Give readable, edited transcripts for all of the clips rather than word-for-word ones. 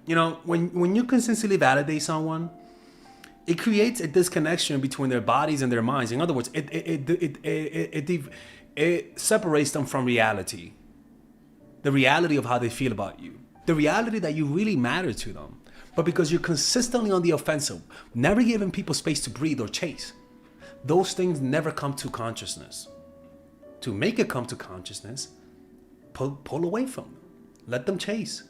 when you consistently validate someone, it creates a disconnection between their bodies and their minds. In other words, it separates them from reality, the reality of how they feel about you, the reality that you really matter to them. But because you're consistently on the offensive, never giving people space to breathe or chase, those things never come to consciousness. To make it come to consciousness, pull away from them. Let them chase.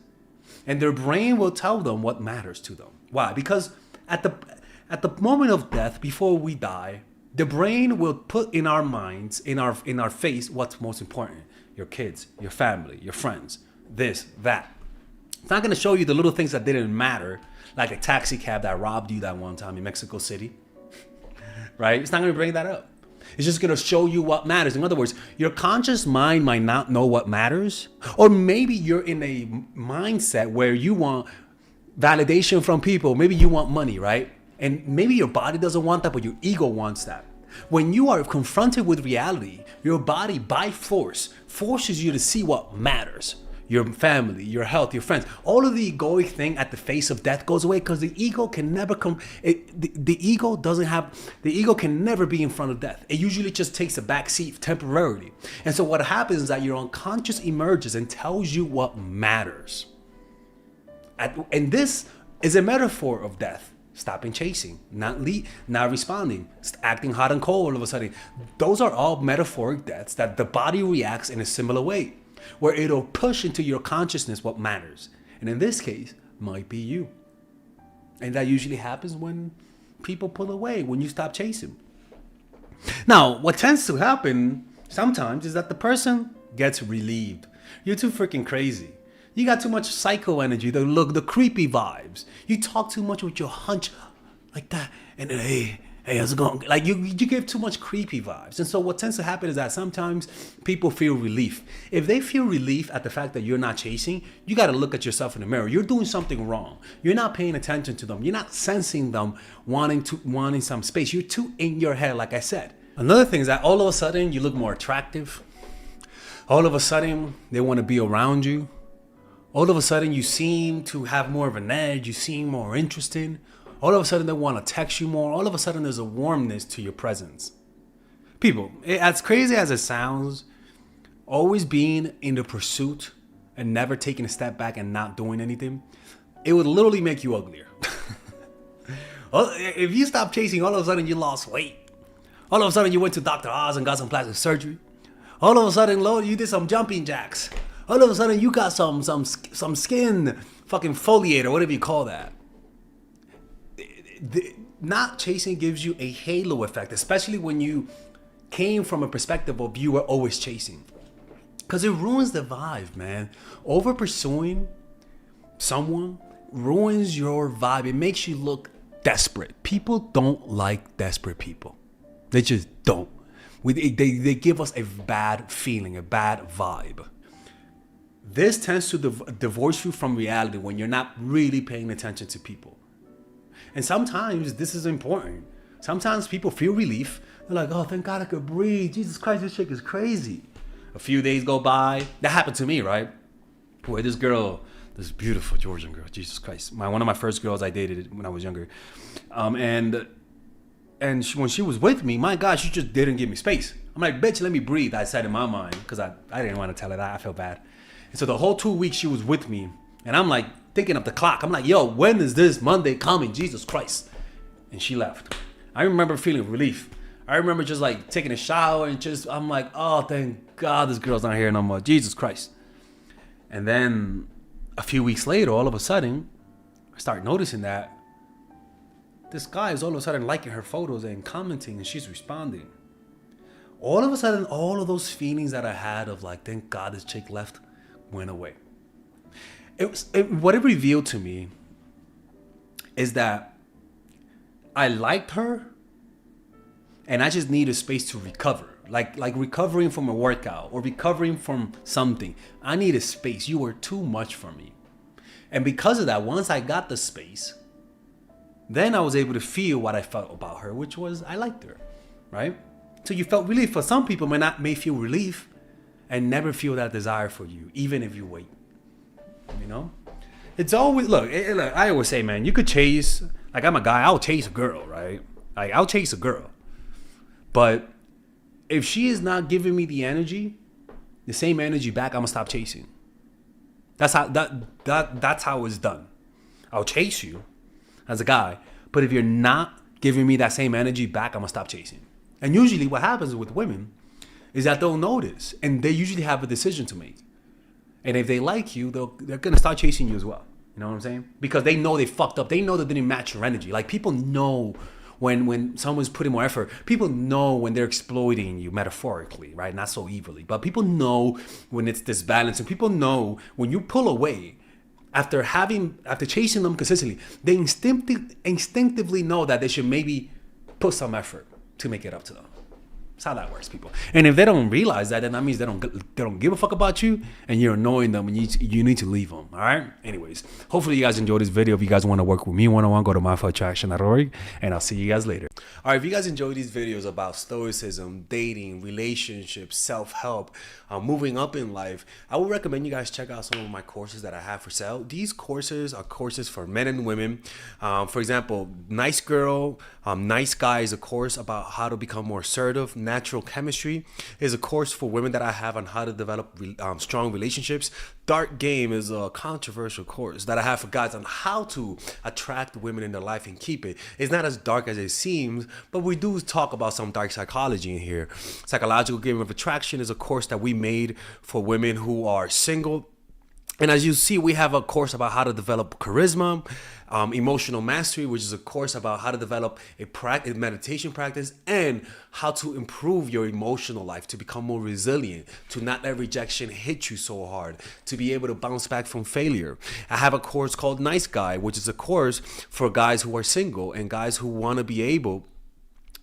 And their brain will tell them what matters to them. Why? Because at the moment of death, before we die, the brain will put in our minds, in our face, what's most important. Your kids, your family, your friends, this, that. It's not going to show you the little things that didn't matter, like a taxi cab that robbed you that one time in Mexico City. Right? It's not going to bring that up. It's just going to show you what matters. In other words, your conscious mind might not know what matters. Or maybe you're in a mindset where you want validation from people. Maybe you want money, right? And maybe your body doesn't want that, but your ego wants that. When you are confronted with reality, your body by force forces you to see what matters. Your family, your health, your friends. All of the egoic thing at the face of death goes away because the ego can never come. The ego can never be in front of death. It usually just takes a back seat temporarily. And so what happens is that your unconscious emerges and tells you what matters. And this is a metaphor of death. Stopping chasing, not responding, acting hot and cold all of a sudden. Those are all metaphoric deaths that the body reacts in a similar way, where it'll push into your consciousness what matters. And in this case, might be you. And that usually happens when people pull away, when you stop chasing. Now, what tends to happen sometimes is that the person gets relieved. You're too freaking crazy. You got too much psycho energy, the creepy vibes. You talk too much with your hunch like that. And then, hey, how's it going? Like you give too much creepy vibes. And so what tends to happen is that sometimes people feel relief. If they feel relief at the fact that you're not chasing, you got to look at yourself in the mirror. You're doing something wrong. You're not paying attention to them. You're not sensing them wanting some space. You're too in your head, like I said. Another thing is that all of a sudden you look more attractive. All of a sudden they want to be around you. All of a sudden, you seem to have more of an edge. You seem more interesting. All of a sudden, they want to text you more. All of a sudden, there's a warmness to your presence. People, as crazy as it sounds, always being in the pursuit and never taking a step back and not doing anything, it would literally make you uglier. If you stop chasing, all of a sudden, you lost weight. All of a sudden, you went to Dr. Oz and got some plastic surgery. All of a sudden, Lord, you did some jumping jacks. All of a sudden, you got some skin fucking foliator, whatever you call that. Not chasing gives you a halo effect, especially when you came from a perspective of you were always chasing. Because it ruins the vibe, man. Over pursuing someone ruins your vibe. It makes you look desperate. People don't like desperate people. They just don't. They give us a bad feeling, a bad vibe. This tends to divorce you from reality when you're not really paying attention to people. And sometimes this is important. Sometimes people feel relief. They're like, oh, thank God I could breathe. Jesus Christ, this chick is crazy. A few days go by. That happened to me, right? Where this girl, this beautiful Georgian girl, Jesus Christ. One of my first girls I dated when I was younger. When she was with me, my God, she just didn't give me space. I'm like, bitch, let me breathe. I said in my mind, because I didn't want to tell her that. I felt bad. And so the whole 2 weeks she was with me, and I'm like thinking of the clock. I'm like, yo, when is this Monday coming? Jesus Christ. And she left. I remember feeling relief. I remember just like taking a shower and I'm like, oh, thank God this girl's not here no more. Jesus Christ. And then a few weeks later, all of a sudden, I start noticing that this guy is all of a sudden liking her photos and commenting, and she's responding. All of a sudden, all of those feelings that I had of like, thank God this chick left, went away. What it revealed to me is that I liked her and I just needed space to recover. Like recovering from a workout or recovering from something. I needed space. You were too much for me. And because of that, once I got the space, then I was able to feel what I felt about her, which was I liked her, right? So you felt relief. For some people may feel relief and never feel that desire for you, even if you wait, you know? It's always look. Look, I always say, man, you could chase. Like I'm a guy, I'll chase a girl, right? Like I'll chase a girl, but if she is not giving me the energy, the same energy back, I'm gonna stop chasing. That's how that's how it's done. I'll chase you as a guy, but if you're not giving me that same energy back, I'm gonna stop chasing. And usually, what happens with women is that they'll notice, and they usually have a decision to make. And if they like you, they're gonna start chasing you as well. You know what I'm saying? Because they know they fucked up. They know they didn't match your energy. Like people know when someone's putting more effort. People know when they're exploiting you metaphorically, right? Not so evilly, but people know when it's disbalanced, and people know when you pull away after chasing them consistently. They instinctively know that they should maybe put some effort to make it up to them. That's how that works, people. And if they don't realize that, then that means they don't give a fuck about you, and you're annoying them, and you need to leave them. All right. Anyways, hopefully you guys enjoyed this video. If you guys want to work with me one-on-one, go to mindfulattraction.org, and I'll see you guys later. All right. If you guys enjoy these videos about stoicism, dating, relationships, self-help, moving up in life, I would recommend you guys check out some of my courses that I have for sale. These courses are courses for men and women. For example, Nice Girl, Nice Guy is a course about how to become more assertive. Natural Chemistry is a course for women that I have on how to develop strong relationships. Dark Game is a controversial course that I have for guys on how to attract women in their life and keep it. It's not as dark as it seems, but we do talk about some dark psychology in here. Psychological Game of Attraction is a course that we made for women who are single. And as you see, we have a course about how to develop charisma, emotional mastery, which is a course about how to develop a meditation practice and how to improve your emotional life, to become more resilient, to not let rejection hit you so hard, to be able to bounce back from failure. I have a course called Nice Guy, which is a course for guys who are single and guys who want to be able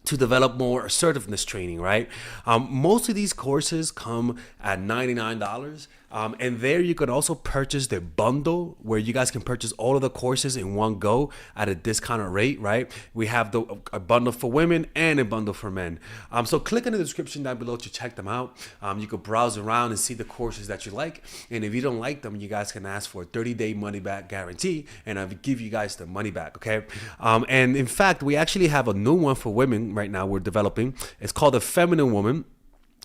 to develop more assertiveness training, right? Most of these courses come at $99. And there you could also purchase the bundle where you guys can purchase all of the courses in one go at a discounted rate, right? We have a bundle for women and a bundle for men. So click in the description down below to check them out. You could browse around and see the courses that you like. And if you don't like them, you guys can ask for a 30-day money back guarantee, and I'll give you guys the money back, okay? And in fact, we actually have a new one for women right now we're developing. It's called The Feminine Woman.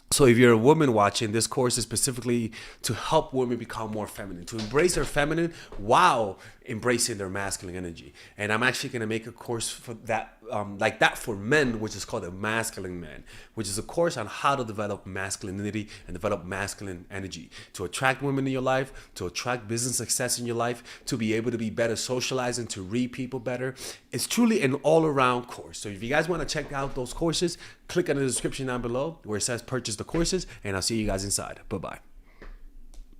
So if you're a woman watching, this course is specifically to help women become more feminine, to embrace their feminine while embracing their masculine energy. And I'm actually going to make a course for that, like that for men, which is called the Masculine Man, which is a course on how to develop masculinity and develop masculine energy, to attract women in your life, to attract business success in your life, to be able to be better socializing, to read people better. It's truly an all-around course. So if you guys want to check out those courses, click on the description down below where it says purchase the courses, and I'll see you guys inside. Bye-bye.